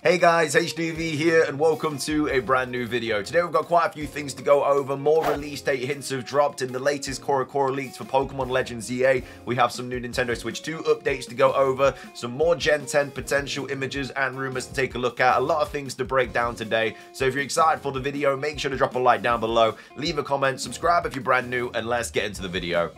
Hey guys, HDV here and welcome to a brand new video. Today we've got quite a few things to go over. More release date hints have dropped in the latest CoroCoro Leaks for Pokemon Legends EA. We have some new Nintendo Switch 2 updates to go over, some more Gen 10 potential images and rumors to take a look at. A lot of things to break down today. So if you're excited for the video, make sure to drop a like down below, leave a comment, subscribe if you're brand new, and let's get into the video.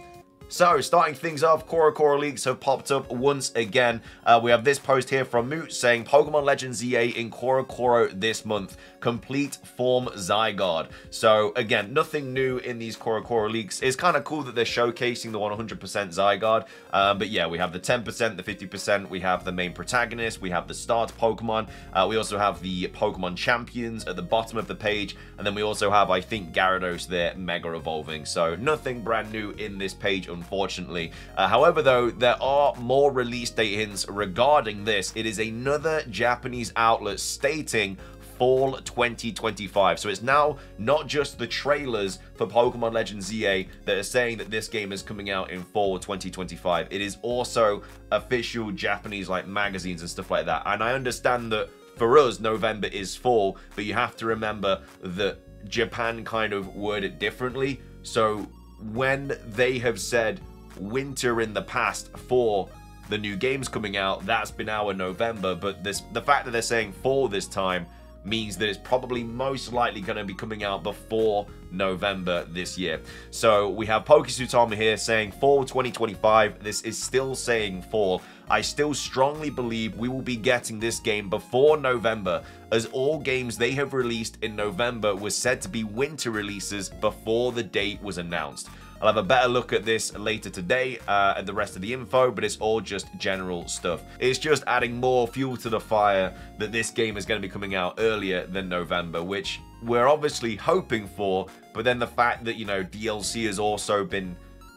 So, starting things off, CoroCoro Leaks have popped up once again. We have this post here from Moot saying, Pokemon Legends EA in CoroCoro this month. Complete form Zygarde. So, again, nothing new in these CoroCoro Leaks. It's kind of cool that they're showcasing the 100% Zygarde. But yeah, we have the 10%, the 50%, we have the main protagonist, we have the start Pokemon. We also have the Pokemon champions at the bottom of the page. And then we also have, I think, Gyarados there Mega Evolving. So, nothing brand new in this page, unfortunately. However, though, there are more release date hints regarding this. It is another Japanese outlet stating Fall 2025. So it's now not just the trailers for Pokemon Legends EA that are saying that this game is coming out in Fall 2025. It is also official Japanese like magazines and stuff like that. And I understand that for us, November is fall, but you have to remember that Japan kind of word it differently. So when they have said winter in the past for the new games coming out, that's been our November, but the fact that they're saying fall this time means that it's probably most likely going to be coming out before November this year. So we have Pokesutama here saying fall 2025. This is still saying fall. I still strongly believe we will be getting this game before November, as all games they have released in November were said to be winter releases before the date was announced. I'll have a better look at this later today and the rest of the info, but it's all just general stuff. It's just adding more fuel to the fire that this game is going to be coming out earlier than November, which we're obviously hoping for, but then the fact that, you know, DLC has also been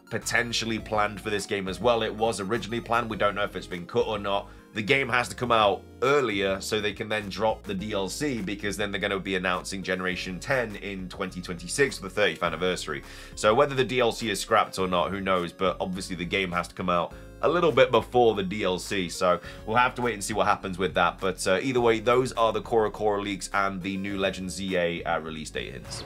potentially planned for this game as well. It was originally planned. We don't know if it's been cut or not. The game has to come out earlier so they can then drop the DLC, because then they're going to be announcing Generation 10 in 2026 for the 30th anniversary. So whether the DLC is scrapped or not, who knows, but obviously the game has to come out a little bit before the DLC, so we'll have to wait and see what happens with that. But either way, those are the CoroCoro Leaks and the new Legends EA release date hints.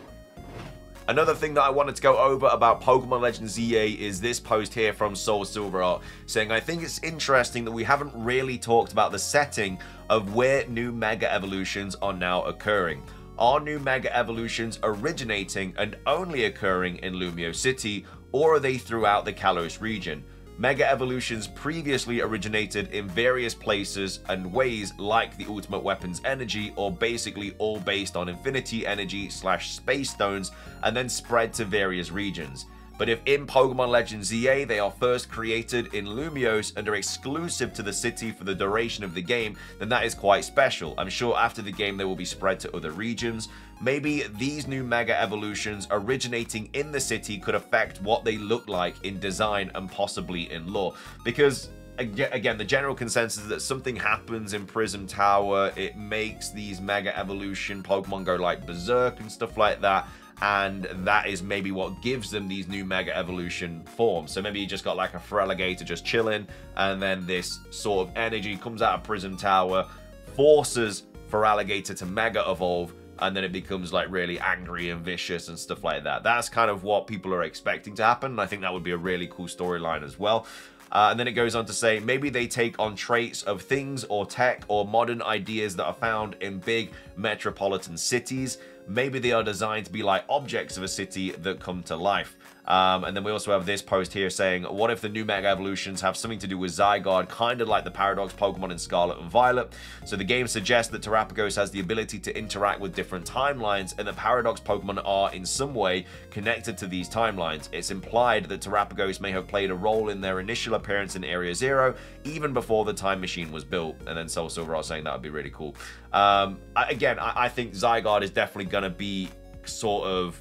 Another thing that I wanted to go over about Pokemon Legends EA is this post here from Soul Silver Art saying, I think it's interesting that we haven't really talked about the setting of where new Mega Evolutions are now occurring. Are new Mega Evolutions originating and only occurring in Lumiose City, or are they throughout the Kalos region? Mega Evolutions previously originated in various places and ways, like the Ultimate Weapon's energy, or basically all based on Infinity Energy / Space Stones, and then spread to various regions. But if in Pokemon Legends EA they are first created in Lumiose and are exclusive to the city for the duration of the game, then that is quite special. I'm sure after the game they will be spread to other regions. Maybe these new Mega Evolutions originating in the city could affect what they look like in design and possibly in lore. Because again, the general consensus is that something happens in Prism Tower, it makes these Mega Evolution Pokemon go like berserk and stuff like that. And that is maybe what gives them these new Mega Evolution forms. So maybe you just got like a Feraligatr just chilling, and then this sort of energy comes out of Prism Tower, forces Feraligatr to Mega Evolve, and then it becomes like really angry and vicious and stuff like that. That's kind of what people are expecting to happen, and I think that would be a really cool storyline as well. And then it goes on to say, maybe they take on traits of things or tech or modern ideas that are found in big metropolitan cities. Maybe they are designed to be like objects of a city that come to life. And then we also have this post here saying, what if the new Mega Evolutions have something to do with Zygarde, kind of like the Paradox Pokemon in Scarlet and Violet? So the game suggests that Terapagos has the ability to interact with different timelines, and the Paradox Pokemon are in some way connected to these timelines. It's implied that Terapagos may have played a role in their initial appearance in Area Zero, even before the time machine was built. And then Soul Silver are saying that would be really cool. I think Zygarde is definitely going to be sort of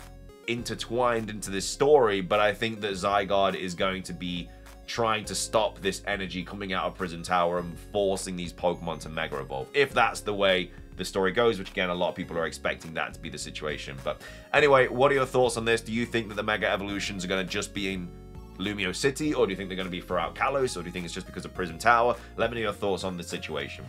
intertwined into this story, but I think that Zygarde is going to be trying to stop this energy coming out of Prison Tower and forcing these Pokemon to Mega Evolve, if that's the way the story goes, which again, a lot of people are expecting that to be the situation. But anyway, what are your thoughts on this? Do you think that the Mega Evolutions are going to just be in Lumiose City, or do you think they're going to be throughout Kalos, or do you think it's just because of Prism Tower? Let me know your thoughts on the situation.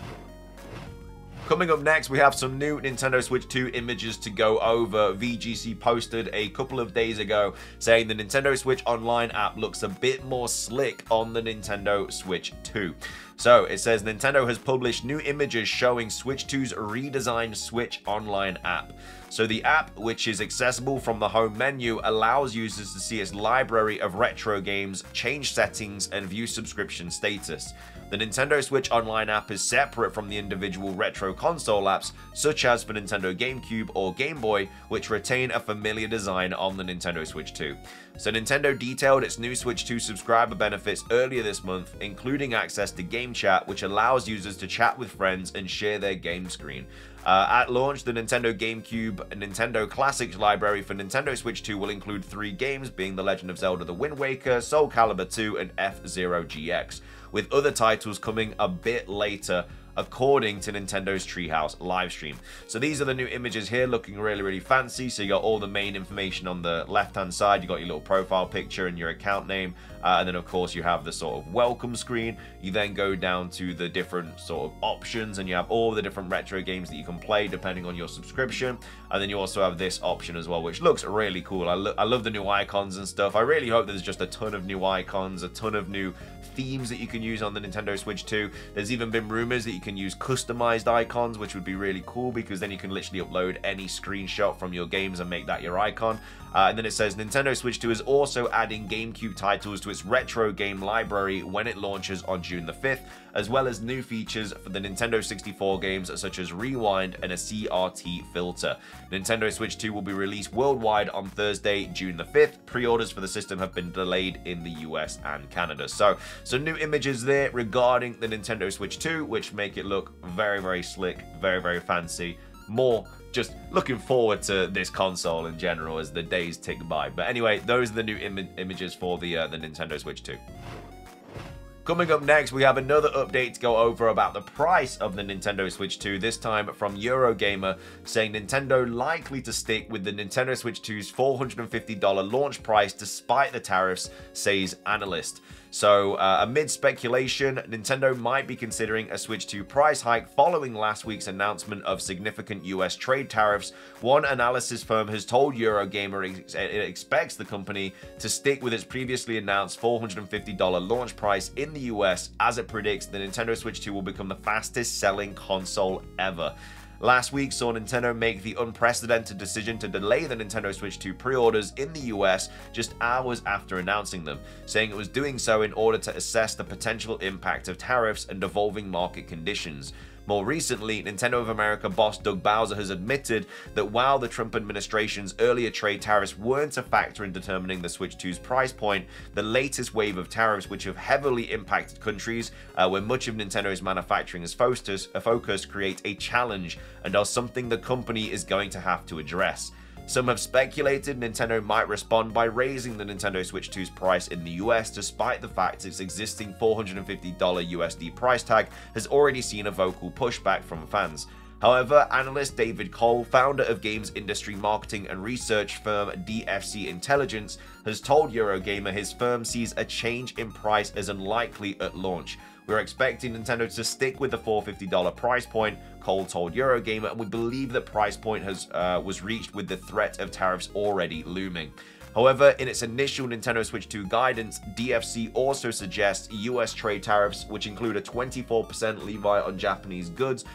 Coming up next, we have some new Nintendo Switch 2 images to go over. VGC posted a couple of days ago saying the Nintendo Switch Online app looks a bit more slick on the Nintendo Switch 2. So it says Nintendo has published new images showing Switch 2's redesigned Switch Online app. So the app, which is accessible from the home menu, allows users to see its library of retro games, change settings, and view subscription status. The Nintendo Switch Online app is separate from the individual retro console apps, such as for Nintendo GameCube or Game Boy, which retain a familiar design on the Nintendo Switch 2. So Nintendo detailed its new Switch 2 subscriber benefits earlier this month, including access to Game Chat, which allows users to chat with friends and share their game screen. At launch, the Nintendo GameCube and Nintendo Classics library for Nintendo Switch 2 will include 3 games, being The Legend of Zelda: The Wind Waker, Soul Calibur 2, and F-Zero GX, with other titles coming a bit later, according to Nintendo's Treehouse livestream. So these are the new images here, looking really fancy. So you got all the main information on the left hand side, you got your little profile picture and your account name, and then of course you have the sort of welcome screen. You then go down to the different sort of options and you have all the different retro games that you can play depending on your subscription, and then you also have this option as well, which looks really cool. I love the new icons and stuff. I really hope there's just a ton of new icons, a ton of new themes that you can use on the Nintendo Switch 2. There's even been rumors that you can use customized icons, which would be really cool because then you can literally upload any screenshot from your games and make that your icon. And then it says Nintendo Switch 2 is also adding GameCube titles to its retro game library when it launches on June the 5th, as well as new features for the Nintendo 64 games such as Rewind and a CRT filter. Nintendo Switch 2 will be released worldwide on Thursday, June the 5th. Pre-orders for the system have been delayed in the US and Canada. So new images there regarding the Nintendo Switch 2, which make it look very slick, very fancy. More just looking forward to this console in general as the days tick by. But anyway, those are the new images for the Nintendo Switch 2. Coming up next, we have another update to go over about the price of the Nintendo Switch 2, this time from Eurogamer, saying Nintendo likely to stick with the Nintendo Switch 2's $450 launch price despite the tariffs, says analyst. So, amid speculation, Nintendo might be considering a Switch 2 price hike following last week's announcement of significant US trade tariffs. One analysis firm has told Eurogamer it expects the company to stick with its previously announced $450 launch price in the US, as it predicts the Nintendo Switch 2 will become the fastest selling console ever. Last week saw Nintendo make the unprecedented decision to delay the Nintendo Switch 2 pre-orders in the US just hours after announcing them, saying it was doing so in order to assess the potential impact of tariffs and evolving market conditions. More recently, Nintendo of America boss Doug Bowser has admitted that while the Trump administration's earlier trade tariffs weren't a factor in determining the Switch 2's price point, the latest wave of tariffs, which have heavily impacted countries where much of Nintendo's manufacturing is focused, create a challenge and are something the company is going to have to address. Some have speculated Nintendo might respond by raising the Nintendo Switch 2's price in the US, despite the fact its existing $450 USD price tag has already seen a vocal pushback from fans. However, analyst David Cole, founder of games industry marketing and research firm DFC Intelligence, has told Eurogamer his firm sees a change in price as unlikely at launch. We're expecting Nintendo to stick with the $450 price point, Cole told Eurogamer, and we believe that price point was reached with the threat of tariffs already looming. However, in its initial Nintendo Switch 2 guidance, DFC also suggests US trade tariffs, which include a 24% levy on Japanese goods,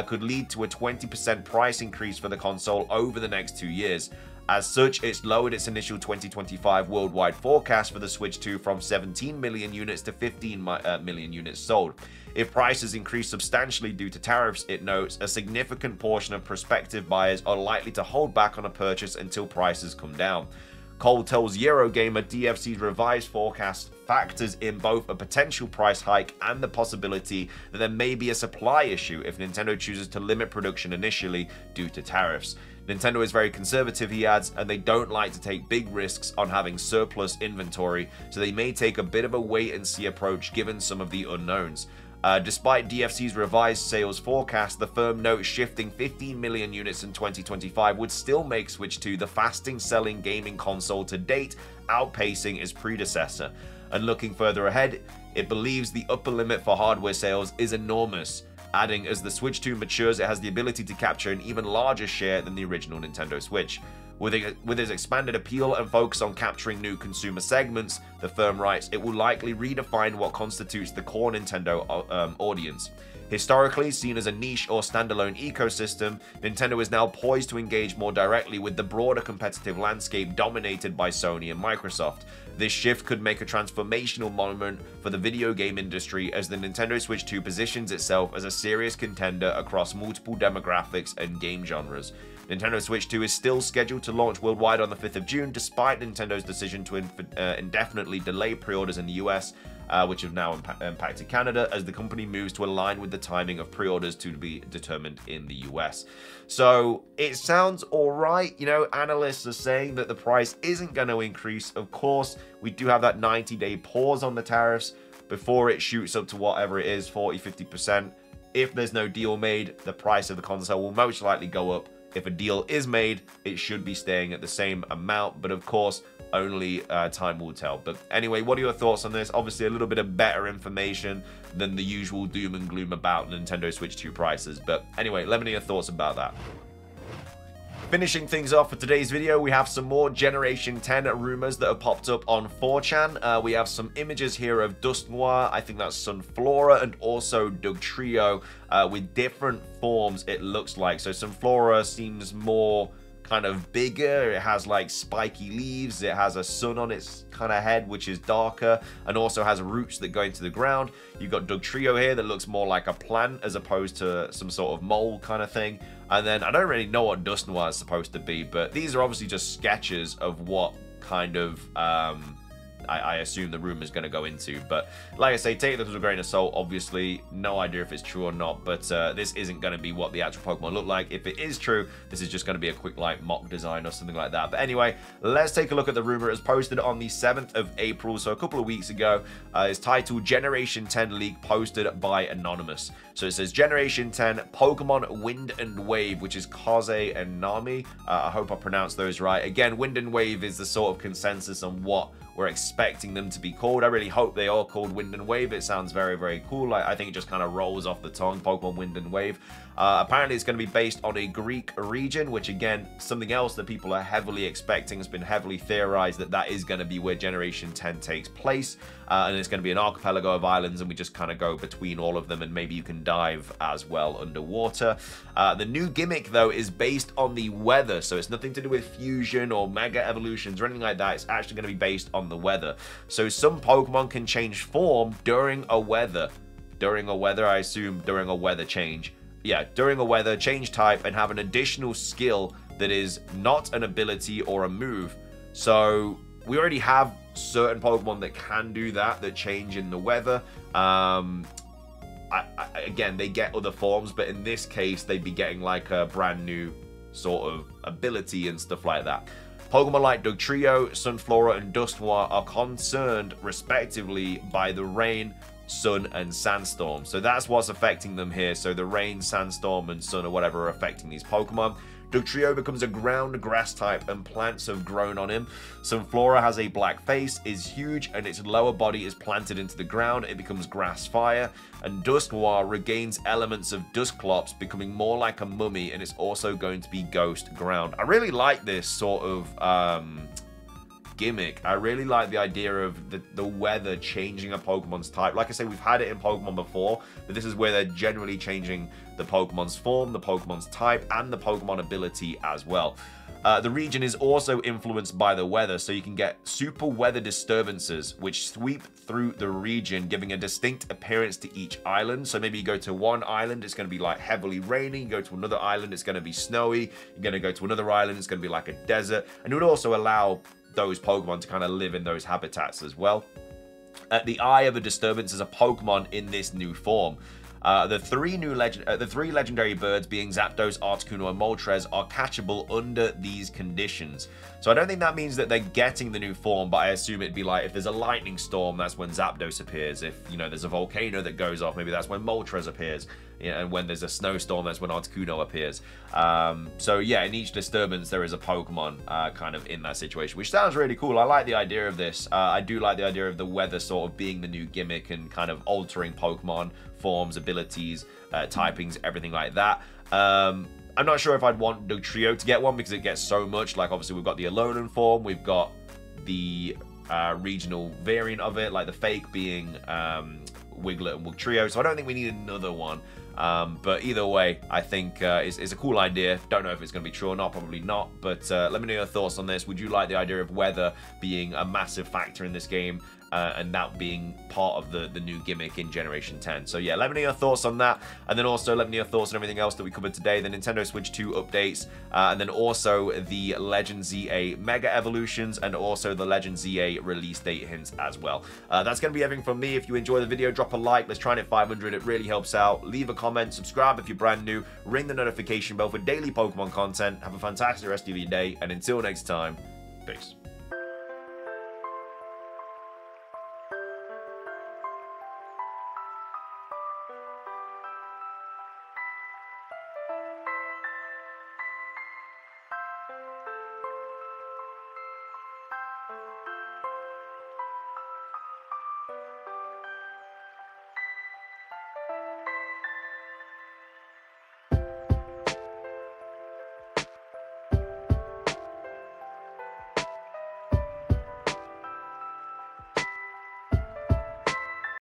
could lead to a 20% price increase for the console over the next 2 years. As such, it's lowered its initial 2025 worldwide forecast for the Switch 2 from 17 million units to 15 million units sold. If prices increase substantially due to tariffs, it notes, a significant portion of prospective buyers are likely to hold back on a purchase until prices come down. Cole tells Eurogamer DFC's revised forecast factors in both a potential price hike and the possibility that there may be a supply issue if Nintendo chooses to limit production initially due to tariffs. Nintendo is very conservative, he adds, and they don't like to take big risks on having surplus inventory, so they may take a bit of a wait-and-see approach given some of the unknowns. Despite DFC's revised sales forecast, the firm notes shifting 15 million units in 2025 would still make Switch 2 the fastest-selling gaming console to date, outpacing its predecessor. And looking further ahead, it believes the upper limit for hardware sales is enormous. adding, as the Switch 2 matures, it has the ability to capture an even larger share than the original Nintendo Switch. With its expanded appeal and focus on capturing new consumer segments, the firm writes, it will likely redefine what constitutes the core Nintendo audience. Historically seen as a niche or standalone ecosystem, Nintendo is now poised to engage more directly with the broader competitive landscape dominated by Sony and Microsoft. This shift could make a transformational moment for the video game industry as the Nintendo Switch 2 positions itself as a serious contender across multiple demographics and game genres. Nintendo Switch 2 is still scheduled to launch worldwide on the 5th of June, despite Nintendo's decision to indefinitely delay pre-orders in the US, which have now impacted Canada, as the company moves to align with the timing of pre-orders to be determined in the US. So it sounds alright. You know, analysts are saying that the price isn't going to increase. Of course, we do have that 90-day pause on the tariffs before it shoots up to whatever it is, 40-50%. If there's no deal made, the price of the console will most likely go up. If a deal is made, it should be staying at the same amount, but of course, only time will tell. But anyway, what are your thoughts on this? Obviously, a little bit of better information than the usual doom and gloom about Nintendo Switch 2 prices. But anyway, let me know your thoughts about that. Finishing things off for today's video, we have some more Generation 10 rumors that have popped up on 4chan. We have some images here of Dusknoir, I think that's Sunflora, and also Dugtrio with different forms, it looks like. So Sunflora seems more kind of bigger, it has like spiky leaves, it has a sun on its kind of head which is darker, and also has roots that go into the ground. You've got Dugtrio here that looks more like a plant as opposed to some sort of mole kind of thing. And then I don't really know what Dusknoir is supposed to be, but these are obviously just sketches of what kind of I assume the rumor is going to go into. But like I say, take this with a grain of salt. Obviously, no idea if it's true or not, but this isn't going to be what the actual Pokemon look like. If it is true, this is just going to be a quick like mock design or something like that. But anyway, let's take a look at the rumor. It was posted on the 7th of April, so a couple of weeks ago. It's titled Generation 10 Leak, posted by Anonymous. So it says Generation 10 Pokemon Wind and Wave, which is Kaze and Nami. I hope I pronounced those right. Again, Wind and Wave is the sort of consensus on what we're expecting them to be called. I really hope they are called Wind and Wave. It sounds very, very cool. I think it just kind of rolls off the tongue, Pokemon Wind and Wave. Apparently, it's going to be based on a Greek region, which, again, something else that people are heavily expecting. Has been heavily theorized that that is going to be where Generation 10 takes place. And it's going to be an archipelago of islands, and we just kind of go between all of them, and maybe you can dive as well underwater. The new gimmick, though, is based on the weather, so it's nothing to do with fusion or mega evolutions or anything like that. It's actually going to be based on the weather. So some Pokemon can change form during a weather. During a weather, I assume during a weather change. Yeah, during a weather, change type, and have an additional skill that is not an ability or a move. So we already have certain Pokemon that can do that change in the weather. Again, they get other forms, but in this case, they'd be getting like a brand new sort of ability and stuff like that. Pokemon like Dugtrio, Sunflora, and Dusknoir are concerned, respectively, by the rain, sun, and sandstorm. So that's what's affecting them here. So the rain, sandstorm, and sun or whatever are affecting these Pokemon. Dugtrio becomes a ground grass type, and plants have grown on him. Sunflora has a black face, is huge, and its lower body is planted into the ground. It becomes grass fire. And Dusknoir regains elements of Dusclops, becoming more like a mummy, and it's also going to be ghost ground. I really like this sort of gimmick. I really like the idea of the weather changing a Pokemon's type. Like I say, we've had it in Pokemon before, but this is where they're generally changing the Pokemon's form, the Pokemon's type, and the Pokemon ability as well. The region is also influenced by the weather, so you can get super weather disturbances which sweep through the region, giving a distinct appearance to each island. So maybe you go to one island, it's going to be like heavily raining. You go to another island, it's going to be snowy. You're going to go to another island, it's going to be like a desert. And it would also allow those Pokemon to kind of live in those habitats as well. The Eye of a Disturbance is a Pokemon in this new form. The three legendary birds, being Zapdos, Articuno, and Moltres, are catchable under these conditions. So I don't think that means that they're getting the new form, but I assume it'd be like if there's a lightning storm, that's when Zapdos appears. If, you know, there's a volcano that goes off, maybe that's when Moltres appears. and when there's a snowstorm, that's when Articuno appears. So yeah, in each disturbance there is a Pokemon kind of in that situation, which sounds really cool. I like the idea of this. I do like the idea of the weather sort of being the new gimmick and kind of altering Pokemon forms, abilities, typings, everything like that. I'm not sure if I'd want the trio to get one because it gets so much. Like, obviously, we've got the Alolan form, we've got the regional variant of it, like the fake being Wiglet and Wugtrio. So I don't think we need another one. But either way, I think it's a cool idea. Don't know if it's going to be true or not, probably not. But let me know your thoughts on this. Would you like the idea of weather being a massive factor in this game? And that being part of the new gimmick in Generation 10. So yeah, let me know your thoughts on that. And then also let me know your thoughts on everything else that we covered today. The Nintendo Switch 2 updates. And then also the Legend ZA Mega Evolutions. And also the Legend ZA release date hints as well. That's going to be everything from me. If you enjoy the video, drop a like. Let's try and hit 500. It really helps out. Leave a comment. Subscribe if you're brand new. Ring the notification bell for daily Pokemon content. Have a fantastic rest of your day. And until next time, peace.